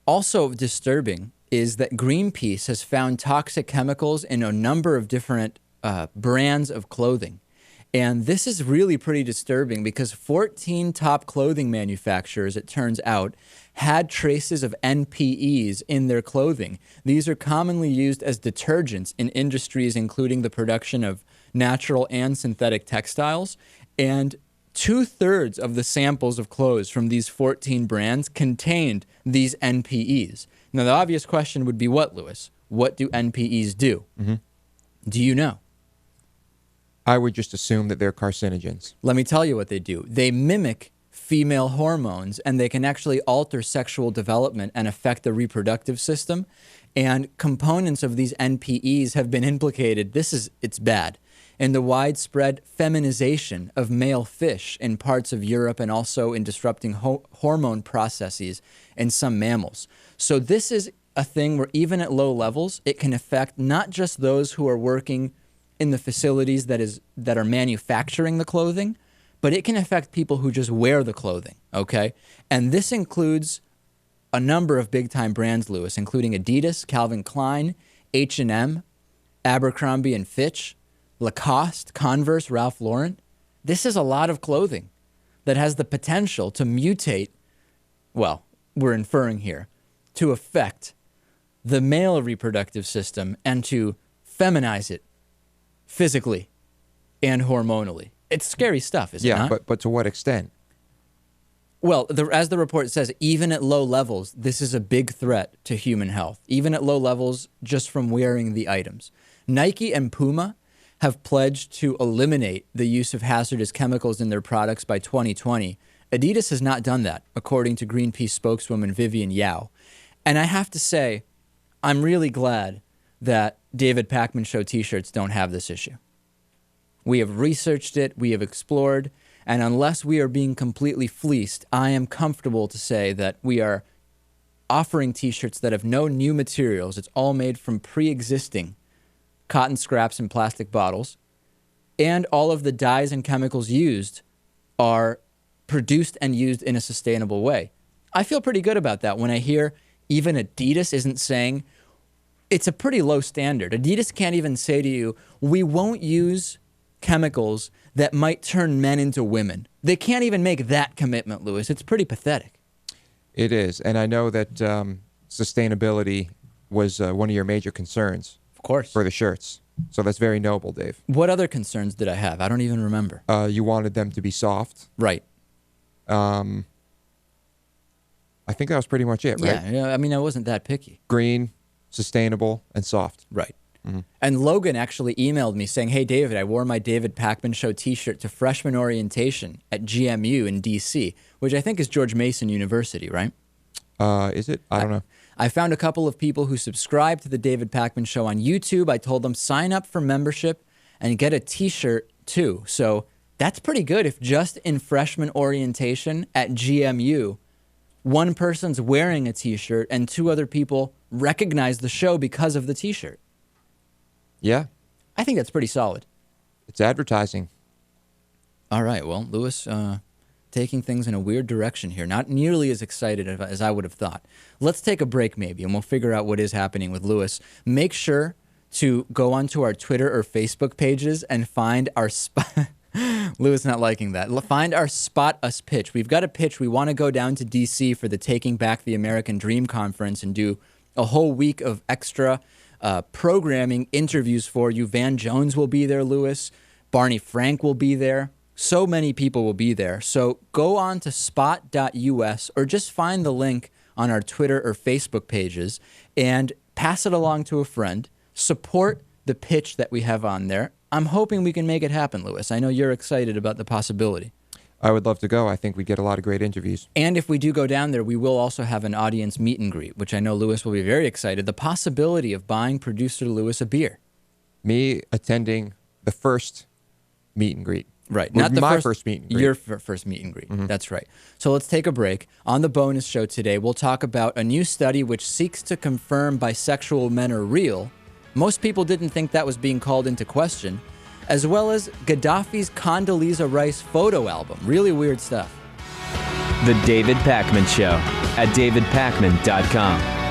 Also disturbing is that Greenpeace has found toxic chemicals in a number of different brands of clothing. And this is really pretty disturbing because 14 top clothing manufacturers, it turns out, had traces of NPEs in their clothing. These are commonly used as detergents in industries including the production of natural and synthetic textiles. And 2/3 of the samples of clothes from these 14 brands contained these NPEs. Now, the obvious question would be what, Lewis? What do NPEs do? Mm-hmm. Do you know? I would just assume that they're carcinogens. Let me tell you what they do. They mimic female hormones, and they can actually alter sexual development and affect the reproductive system. And components of these NPEs have been implicated, it's bad, in the widespread feminization of male fish in parts of Europe and also in disrupting hormone processes in some mammals. So this is a thing where even at low levels, it can affect not just those who are working in the facilities that are manufacturing the clothing, but it can affect people who just wear the clothing, okay? And this includes a number of big-time brands, Lewis, including Adidas, Calvin Klein, H&M, Abercrombie and Fitch, Lacoste, Converse, Ralph Lauren. This is a lot of clothing that has the potential to mutate, well, we're inferring here, to affect the male reproductive system and to feminize it physically and hormonally. It's scary stuff, is it not? Yeah, but to what extent? Well, as the report says, even at low levels, this is a big threat to human health. Even at low levels, just from wearing the items. Nike and Puma have pledged to eliminate the use of hazardous chemicals in their products by 2020. Adidas has not done that, according to Greenpeace spokeswoman Vivian Yao. And I have to say, I'm really glad that David Pakman Show t-shirts don't have this issue. We have researched it, we have explored, and unless we are being completely fleeced, I am comfortable to say that we are offering t-shirts that have no new materials. It's all made from pre-existing cotton scraps and plastic bottles, and all of the dyes and chemicals used are produced and used in a sustainable way. I feel pretty good about that when I hear even Adidas isn't saying, it's a pretty low standard. Adidas can't even say to you, we won't use chemicals that might turn men into women. They can't even make that commitment, Lewis. It's pretty pathetic. It is. And I know that sustainability was one of your major concerns. Of course. For the shirts. So that's very noble, Dave. What other concerns did I have? I don't even remember. You wanted them to be soft. Right. I think that was pretty much it, right? Yeah, I mean, I wasn't that picky. Green, sustainable, and soft. Right. Mm-hmm. And Logan actually emailed me saying, hey, David, I wore my David Pakman Show t-shirt to freshman orientation at GMU in D.C., which I think is George Mason University, right? Is it? I don't know. I found a couple of people who subscribe to the David Pakman Show on YouTube. I told them sign up for membership and get a t-shirt too. So that's pretty good if just in freshman orientation at GMU, one person's wearing a t-shirt and two other people recognize the show because of the t-shirt. Yeah. I think that's pretty solid. It's advertising. All right. Well, Lewis, taking things in a weird direction here. Not nearly as excited as I would have thought. Let's take a break maybe, and we'll figure out what is happening with Lewis. Make sure to go onto our Twitter or Facebook pages and find our spot. Lewis not liking that. Find our Spot Us pitch. We've got a pitch. We want to go down to D.C. for the Taking Back the American Dream conference and do a whole week of extra programming, interviews for you. Van Jones will be there, Lewis. Barney Frank will be there. So many people will be there. So go on to spot.us or just find the link on our Twitter or Facebook pages and pass it along to a friend. Support the pitch that we have on there. I'm hoping we can make it happen, Lewis. I know you're excited about the possibility. I would love to go. I think we get a lot of great interviews. And if we do go down there, we will also have an audience meet and greet, which I know Lewis will be very excited. The possibility of buying producer Lewis a beer. Me attending the first meet and greet. Right. Not my first meet and greet. Your first meet and greet. Mm-hmm. That's right. So let's take a break. On the bonus show today, we'll talk about a new study which seeks to confirm bisexual men are real. Most people didn't think that was being called into question. As well as Gaddafi's Condi Rice photo album. Really weird stuff. The David Pakman Show at davidpakman.com.